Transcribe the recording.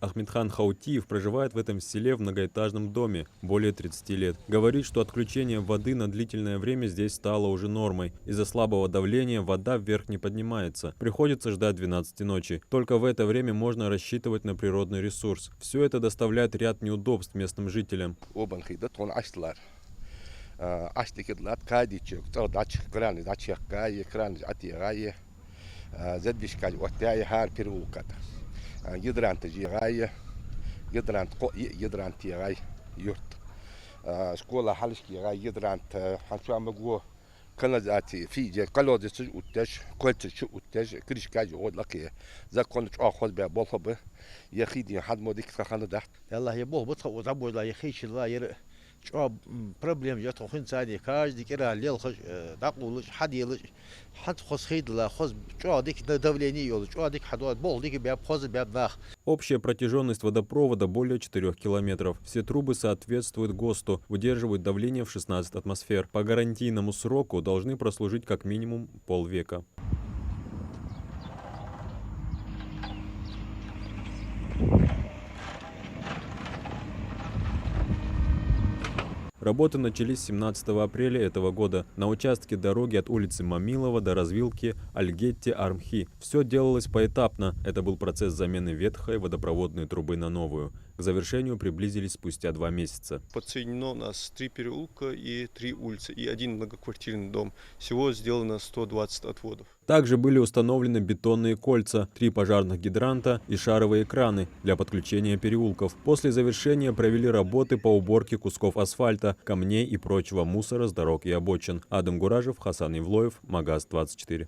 Ахмедхан Хаутиев проживает в этом селе в многоэтажном доме более 30 лет. Говорит, что отключение воды на длительное время здесь стало уже нормой. Из-за слабого давления вода вверх не поднимается. Приходится ждать 12 ночи. Только в это время можно рассчитывать на природный ресурс. Все это доставляет ряд неудобств местным жителям. Школа халишки гидрант ханчамагу каназати фиже колодец уттеш колтеш уттеш кришка жодлаки закон чохоз бе болхобе яхиди хадмодик ханада يلا هي بوه بطخ وزبوج لا يخيش لا ير شو بروبليم جات خوين سادي كاج ديك را ليل خش داقول حد يل حد خص خيد لا خص شو ديك давление يول شو ديك حدود بول ديك بياب خص بياب ناخ. Общая протяженность водопровода более 4 километров. Все трубы соответствуют ГОСТу, выдерживают давление в 16 атмосфер. По гарантийному сроку должны прослужить как минимум полвека. Работы начались 17 апреля этого года на участке дороги от улицы Мамилова до развилки Альгетти-Армхи. Все делалось поэтапно. Это был процесс замены ветхой водопроводной трубы на новую. К завершению приблизились спустя 2 месяца. Подсоединено у нас 3 переулка и 3 улицы и 1 многоквартирный дом. Всего сделано 120 отводов. Также были установлены бетонные кольца, 3 пожарных гидранта и шаровые краны для подключения переулков. После завершения провели работы по уборке кусков асфальта, камней и прочего мусора с дорог и обочин. Адам Гуражев, Хасан Ивлоев, Магаз 24.